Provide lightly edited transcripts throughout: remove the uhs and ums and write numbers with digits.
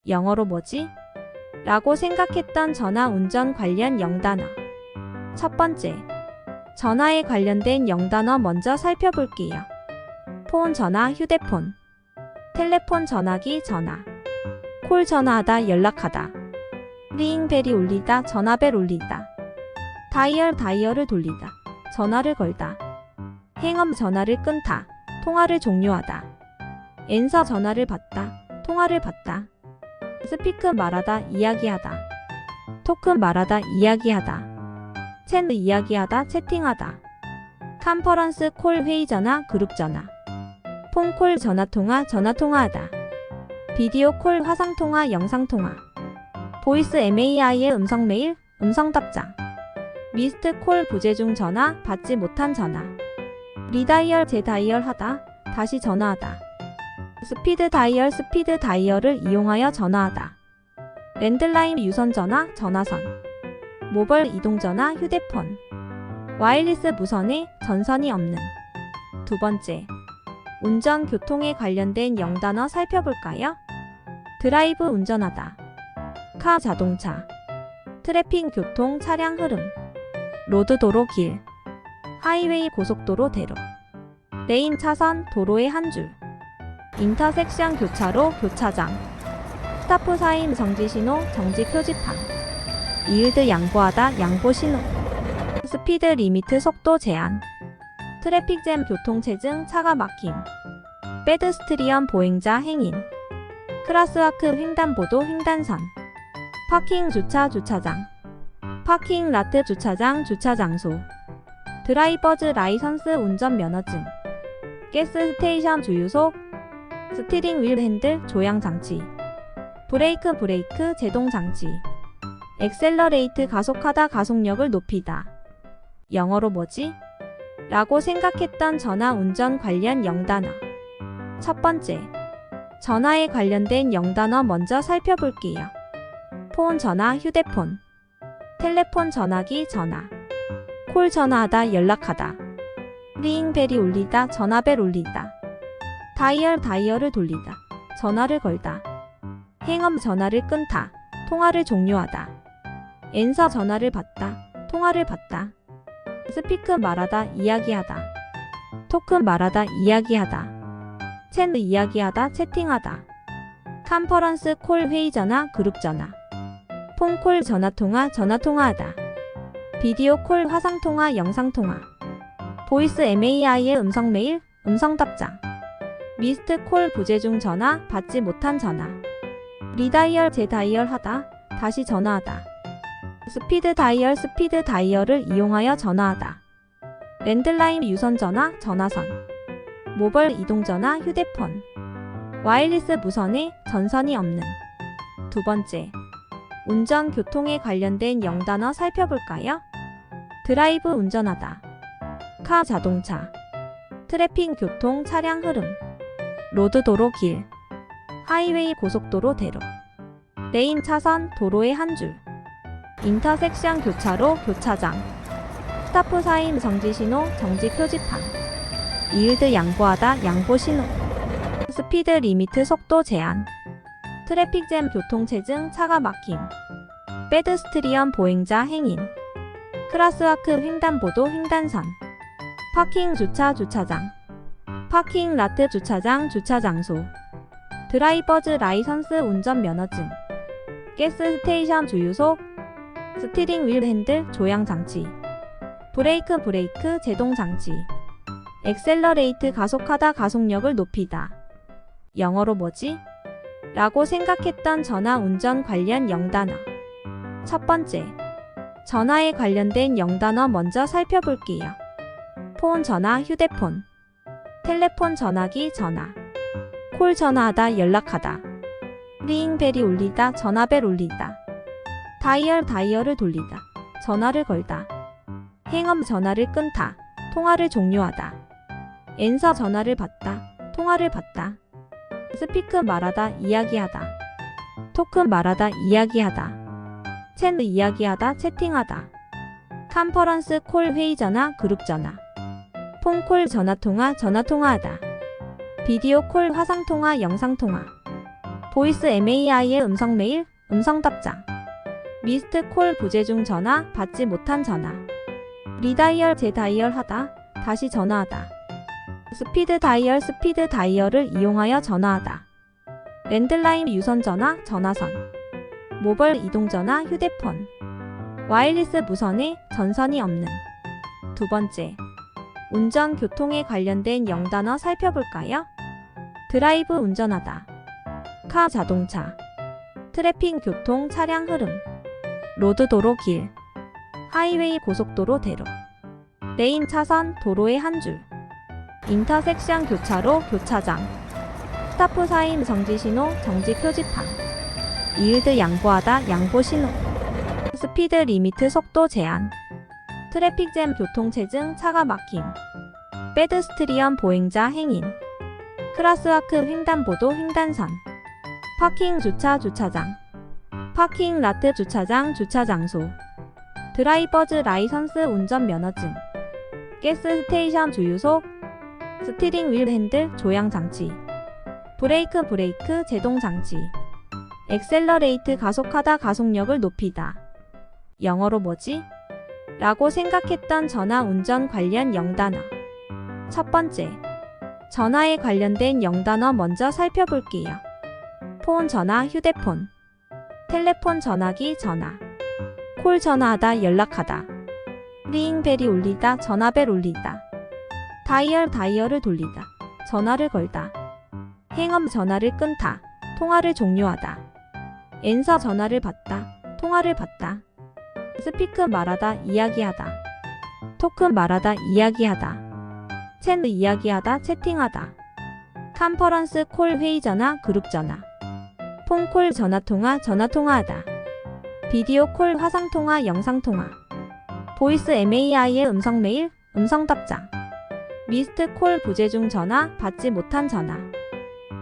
영어로 뭐지? 라고 생각했던 전화 운전 관련 영단어. 첫 번째, 전화에 관련된 영단어 먼저 살펴볼게요. 폰 전화, 휴대폰. 텔레폰, 전화기, 전화. 콜, 전화하다, 연락하다. 링벨이 울리다, 전화벨 울리다. 다이얼, 다이얼을 돌리다, 전화를 걸다. 행업, 전화를 끊다, 통화를 종료하다. 앤서, 전화를 받다, 통화를 받다. 스피크, 말하다, 이야기하다. 토크, 말하다, 이야기하다. 챗, 이야기하다, 채팅하다. 컨퍼런스 콜, 회의 전화, 그룹 전화. 폰콜, 전화통화, 전화통화하다. 비디오 콜, 화상통화, 영상통화. 보이스 MAI의 음성메일, 음성답장. 미스드 콜, 부재중 전화, 받지 못한 전화. 리다이얼, 재다이얼하다, 다시 전화하다. 스피드 다이얼, 스피드 다이얼을 이용하여 전화하다. 랜드라인, 유선 전화, 전화선. 모바일 이동 전화, 휴대폰. 와이리스, 무선에 전선이 없는. 두 번째, 운전, 교통에 관련된 영단어 살펴볼까요? 드라이브, 운전하다. 카, 자동차. 트래픽, 교통, 차량 흐름. 로드, 도로, 길. 하이웨이, 고속도로, 대로. 레인, 차선, 도로의 한 줄. 인터섹션, 교차로, 교차장. 스타프 사인, 정지신호, 정지 표지판. 이일드, 양보하다, 양보신호. 스피드 리미트, 속도 제한. 트래픽잼, 교통체증, 차가 막힘. 페드스트리언, 보행자, 행인. 크라스와크, 횡단보도, 횡단선. 파킹, 주차, 주차장. 파킹 라트, 주차장, 주차장소. 드라이버즈 라이선스, 운전면허증. 가스 스테이션, 주유소. 스티링 휠 핸들, 조향장치. 브레이크, 브레이크, 제동장치. 엑셀러레이트, 가속하다, 가속력을 높이다. 영어로 뭐지? 라고 생각했던 전화 운전 관련 영단어. 첫 번째, 전화에 관련된 영단어 먼저 살펴볼게요. 폰 전화, 휴대폰. 텔레폰, 전화기, 전화. 콜, 전화하다, 연락하다. 링벨이 울리다, 전화벨 울리다. 다이얼, 다이얼을 돌리다, 전화를 걸다. 행업, 전화를 끊다, 통화를 종료하다. 앤서, 전화를 받다, 통화를 받다. 스피크, 말하다, 이야기하다. 토크, 말하다, 이야기하다. 챗, 이야기하다, 채팅하다. 컨퍼런스 콜, 회의 전화, 그룹 전화. 폰콜, 전화통화, 전화통화하다. 비디오 콜, 화상통화, 영상통화. 보이스 MAI의 음성메일, 음성답장. 미스드 콜, 부재중 전화, 받지 못한 전화. 리다이얼, 재다이얼하다, 다시 전화하다. 스피드 다이얼, 스피드 다이얼을 이용하여 전화하다. 랜드라인, 유선 전화, 전화선. 모바일 이동 전화, 휴대폰. 와이리스, 무선에 전선이 없는. 두 번째, 운전, 교통에 관련된 영단어 살펴볼까요? 드라이브, 운전하다. 카, 자동차. 트래픽, 교통, 차량 흐름. 로드, 도로, 길. 하이웨이, 고속도로, 대로. 레인, 차선, 도로의 한 줄. 인터섹션, 교차로, 교차장. 스타프 사인, 정지신호, 정지 표지판. 이일드, 양보하다, 양보신호. 스피드 리미트, 속도 제한. 트래픽잼, 교통체증, 차가 막힘. 페드스트리언, 보행자, 행인. 크라스와크, 횡단보도, 횡단선. 파킹, 주차, 주차장. 파킹 라트, 주차장, 주차장소. 드라이버즈 라이선스, 운전면허증. 가스 스테이션, 주유소. 스티링 휠 핸들, 조향장치. 브레이크, 브레이크, 제동장치. 엑셀러레이트, 가속하다, 가속력을 높이다. 영어로 뭐지? 라고 생각했던 전화 운전 관련 영단어. 첫 번째, 전화에 관련된 영단어 먼저 살펴볼게요. 폰 전화, 휴대폰. 텔레폰, 전화기, 전화. 콜, 전화하다, 연락하다. 링벨이 울리다, 전화벨 울리다. 다이얼, 다이얼을 돌리다, 전화를 걸다. 행업, 전화를 끊다, 통화를 종료하다. 앤서, 전화를 받다, 통화를 받다. 스피크, 말하다, 이야기하다. 토크, 말하다, 이야기하다. 챗, 이야기하다, 채팅하다. 컨퍼런스 콜, 회의 전화, 그룹 전화. 폰콜, 전화통화, 전화통화하다. 비디오 콜, 화상통화, 영상통화. 보이스 MAI의 음성 메일, 음성 답장. 미스드 콜 부재 중 전화, 받지 못한 전화. 리다이얼 재다이얼 하다, 다시 전화하다. 스피드 다이얼을 이용하여 전화하다. 랜드라인 유선 전화, 전화선. 모바일 이동 전화, 휴대폰. 와이리스 무선에 전선이 없는. 두 번째, 운전 교통에 관련된 영단어 살펴볼까요? 드라이브 운전하다. 카 자동차. 트래픽 교통 차량 흐름. 로드 도로 길. 하이웨이 고속도로 대로. 레인 차선 도로의 한 줄. 인터섹션 교차로 교차장. 스타프 사인 정지 신호 정지 표지판. 이일드 양보하다 양보 신호. 스피드 리미트 속도 제한. 트래픽잼 교통체증 차가 막힘. 페드스트리언 보행자 행인. 크라스와크 횡단보도 횡단선. 파킹 주차 주차장. 파킹 라트 주차장 주차장소. 드라이버즈 라이선스 운전면허증. 가스 스테이션 주유소. 스티링 휠 핸들 조향 장치. 브레이크 제동 장치. 엑셀러레이트 가속하다 가속력을 높이다. 영어로 뭐지? 라고 생각했던 전화 운전 관련 영단어. 첫 번째, 전화에 관련된 영단어 먼저 살펴볼게요. 폰 전화 휴대폰. 텔레폰 전화기 전화. 콜 전화하다 연락하다. 링벨이 울리다 전화벨 울리다. 다이얼을 돌리다 전화를 걸다. 행업 전화를 끊다 통화를 종료하다. 앤서 전화를 받다 통화를 받다. 스피크 말하다 이야기하다. 토크 말하다 이야기하다. 챗 이야기하다 채팅하다. 컨퍼런스 콜 회의 전화 그룹 전화. 폰콜 전화통화하다. 비디오 콜 화상통화 영상통화. 보이스 MAI의 음성 메일, 음성 답장. 미스드 콜 부재 중 전화, 받지 못한 전화.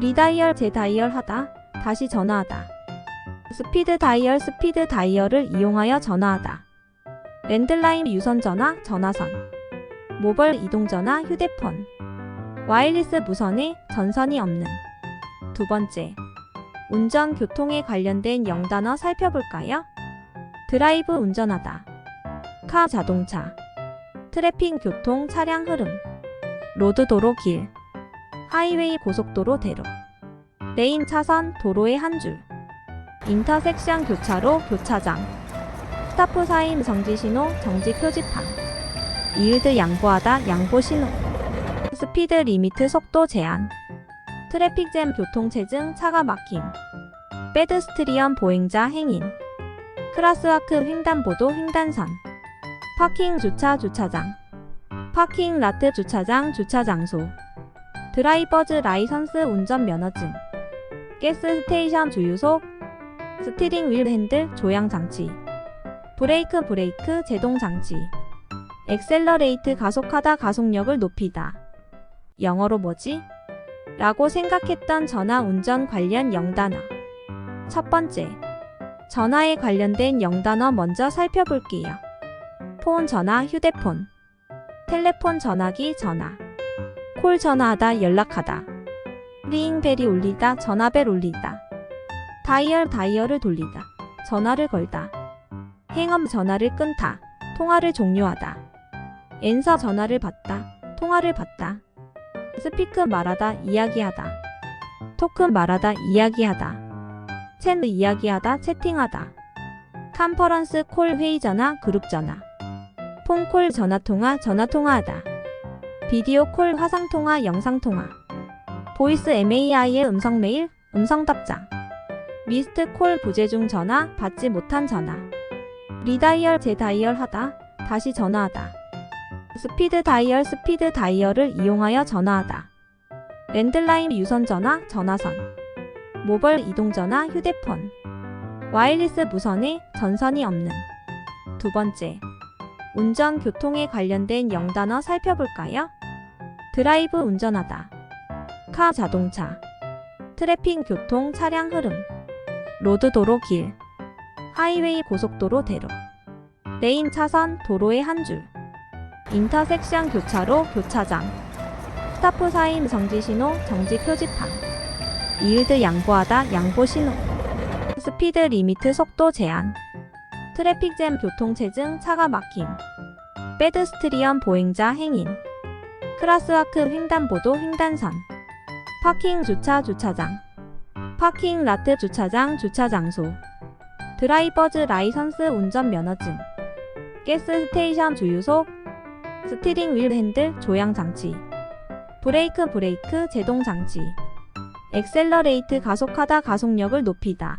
리다이얼 재다이얼 하다, 다시 전화하다. 스피드 다이얼을 이용하여 전화하다. 랜드라인 유선 전화, 전화선. 모바일 이동 전화, 휴대폰. 와이리스 무선에 전선이 없는. 두 번째, 운전 교통에 관련된 영단어 살펴볼까요? 드라이브 운전하다. 카 자동차. 트래픽 교통 차량 흐름. 로드 도로 길. 하이웨이 고속도로 대로. 레인 차선 도로의 한 줄. 인터섹션 교차로 교차장. 스타프 사인 정지 신호 정지 표지판. 이일드 양보하다 양보 신호. 스피드 리미트 속도 제한. 트래픽잼 교통체증 차가 막힘. 페드스트리언 보행자 행인. 크라스와크 횡단보도 횡단선. 파킹 주차 주차장. 파킹 라트 주차장 주차장소. 드라이버즈 라이선스 운전면허증. 가스 스테이션 주유소. 스티링 휠 핸들 조향 장치. 브레이크 제동 장치. 엑셀러레이트 가속하다 가속력을 높이다. 영어로 뭐지? 라고 생각했던 전화 운전 관련 영단어. 첫 번째, 전화에 관련된 영단어 먼저 살펴볼게요. 폰 전화 휴대폰. 텔레폰 전화기 전화. 콜 전화하다 연락하다. 링벨이 울리다 전화벨 울리다. 다이얼을 돌리다 전화를 걸다. 행업 전화를 끊다 통화를 종료하다. 앤서 전화를 받다 통화를 받다. 스피크 말하다 이야기하다. 토크 말하다 이야기하다. 챗 이야기하다 채팅하다. 컨퍼런스 콜 회의 전화 그룹 전화. 폰콜 전화통화하다. 비디오 콜 화상통화 영상통화. 보이스 MAI의 음성 메일, 음성 답장. 미스드 콜 부재 중 전화, 받지 못한 전화. 리다이얼 재다이얼 하다, 다시 전화하다. 스피드 다이얼을 이용하여 전화하다. 랜드라인 유선 전화, 전화선. 모바일 이동 전화, 휴대폰. 와이리스 무선에 전선이 없는. 두 번째, 운전 교통에 관련된 영단어 살펴볼까요? 드라이브 운전하다. 카 자동차. 트래픽 교통 차량 흐름. 로드 도로 길. 하이웨이 고속도로 대로. 레인 차선 도로의 한 줄. 인터섹션 교차로 교차장. 스타프 사인 정지 신호 정지 표지판. 이을드 양보하다 양보 신호. 스피드 리미트 속도 제한. 트래픽잼 교통체증 차가 막힘. 페드스트리언 보행자 행인. 크라스와크 횡단보도 횡단선. 파킹 주차 주차장. 파킹 라트 주차장 주차장소. 드라이버즈 라이선스 운전면허증. 가스 스테이션 주유소. 스티링 휠 핸들 조향 장치. 브레이크 제동 장치. 엑셀러레이트 가속하다 가속력을 높이다.